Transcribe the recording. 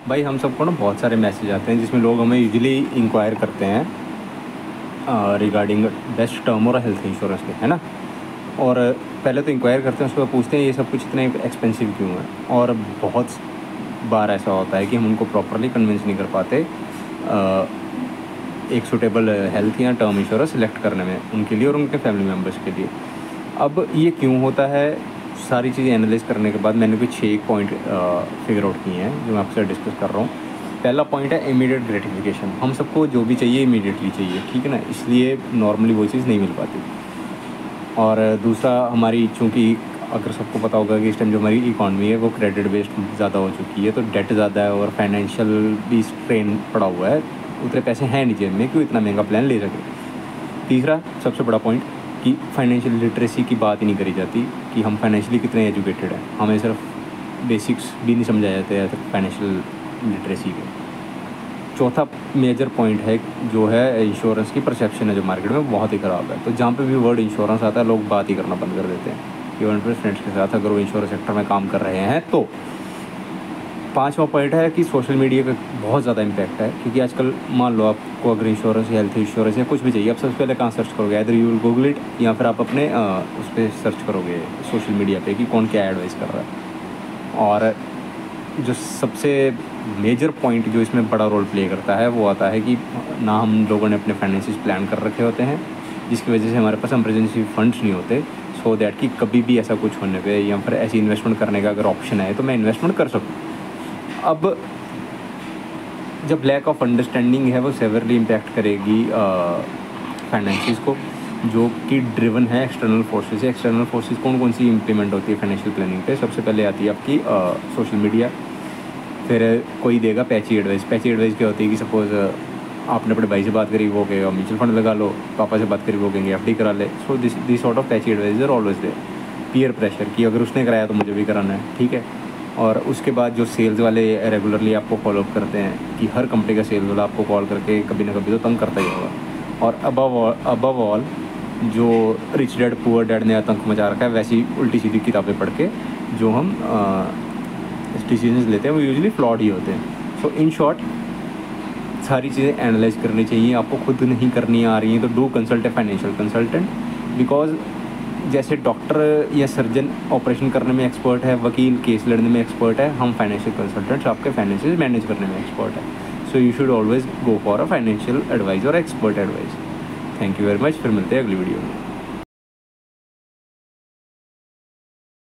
भाई हम सबको ना बहुत सारे मैसेज आते हैं जिसमें लोग हमें यूजुअली इंक्वायर करते हैं रिगार्डिंग बेस्ट टर्म और हेल्थ इंश्योरेंस के, है ना। और पहले तो इंक्वायर करते हैं, उसके बाद पूछते हैं ये सब कुछ इतना एक्सपेंसिव क्यों है। और बहुत बार ऐसा होता है कि हम उनको प्रॉपरली कन्विंस नहीं कर पाते एक सूटेबल हेल्थ या टर्म इंश्योरेंस सेलेक्ट करने में उनके लिए और उनके फैमिली मेम्बर्स के लिए। अब ये क्यों होता है, सारी चीज़ें एनालाइज करने के बाद मैंने कुछ 6 पॉइंट फिगर आउट किए हैं जो मैं आपसे डिस्कस कर रहा हूँ। पहला पॉइंट है इमीडिएट ग्रेटिफिकेशन। हम सबको जो भी चाहिए इमीडिएटली चाहिए, ठीक है ना, इसलिए नॉर्मली वो चीज़ नहीं मिल पाती। और दूसरा, हमारी चूँकि अगर सबको पता होगा कि इस टाइम जो हमारी इकॉनमी है वो क्रेडिट बेस्ड ज़्यादा हो चुकी है, तो डेट ज़्यादा है और फाइनेंशियल भी स्ट्रेन पड़ा हुआ है, उतने पैसे हैं नहीं जेब में कि इतना महंगा प्लान ले सके। तीसरा सबसे बड़ा पॉइंट कि फाइनेंशियल लिटरेसी की बात ही नहीं करी जाती कि हम फाइनेंशियली कितने एजुकेटेड हैं। हमें सिर्फ बेसिक्स भी नहीं समझाए जाते हैं फाइनेंशियल लिटरेसी के। चौथा मेजर पॉइंट है जो है इंश्योरेंस की परसेप्शन है जो मार्केट में बहुत ही ख़राब है। तो जहाँ पे भी वर्ड इंश्योरेंस आता है लोग बात ही करना बंद कर देते हैं इवन अपने फ्रेंड्स के साथ अगर वो इंश्योरेंस सेक्टर में काम कर रहे हैं तो। पांचवा पॉइंट है कि सोशल मीडिया का बहुत ज़्यादा इम्पैक्ट है, क्योंकि आजकल मान लो आपको अगर इंश्योरेंस या हेल्थ इंश्योरेंस या कुछ भी चाहिए, आप सबसे पहले कहाँ सर्च करोगे, इधर यू विल गूगल इट या फिर आप अपने उस पर सर्च करोगे सोशल मीडिया पे कि कौन क्या एडवाइस कर रहा है। और जो सबसे मेजर पॉइंट जो इसमें बड़ा रोल प्ले करता है वो आता है कि ना हम लोगों ने अपने फाइनेंशियल प्लान कर रखे होते हैं, जिसकी वजह से हमारे पास इमरजेंसी फंड्स नहीं होते, सो दैट कि कभी भी ऐसा कुछ होने पे या फिर ऐसी इन्वेस्टमेंट करने का अगर ऑप्शन है तो मैं इन्वेस्टमेंट कर सकूँ। अब जब लैक ऑफ अंडरस्टैंडिंग है वो सेवरली इम्पैक्ट करेगी फाइनेंसिस को, जो कि ड्रिवन है एक्सटर्नल फोर्सेस से। एक्सटर्नल फोर्सेस कौन कौन सी इंप्लीमेंट होती है फाइनेंशियल प्लानिंग पे? सबसे पहले आती है आपकी सोशल मीडिया, फिर कोई देगा पैची एडवाइस। पैची एडवाइस क्या होती है कि सपोज़ आपने अपने भाई से बात करी, वो कहेगा म्यूचुअल फंड लगा लो, पापा से बात करी, वो कहेंगे एफडी करा ले। So this sort of patchy advice are always there. Peer pressure कि अगर उसने कराया तो मुझे भी कराना है, ठीक है। और उसके बाद जो सेल्स वाले रेगुलरली आपको फॉलोअप करते हैं कि हर कंपनी का सेल्स वाला आपको कॉल करके कभी ना कभी तो तंग करता ही होगा। और अबव ऑल जो रिच डैड पुअर डैड ने आतंक मचा रखा है, वैसी उल्टी सीधी किताबें पढ़ के जो हम डिसीजंस लेते हैं वो यूजुअली फ्लॉड ही होते हैं। सो इन शॉर्ट सारी चीज़ें एनालाइज करनी चाहिए। आपको खुद नहीं करनी आ रही हैं तो do consult a financial consultant, because जैसे डॉक्टर या सर्जन ऑपरेशन करने में एक्सपर्ट है, वकील केस लड़ने में एक्सपर्ट है, हम फाइनेंशियल कंसल्टेंट्स आपके फाइनेंशियल मैनेज करने में एक्सपर्ट है। So you should always go for a financial advice और expert advice. Thank you very much. फिर मिलते हैं अगली वीडियो में।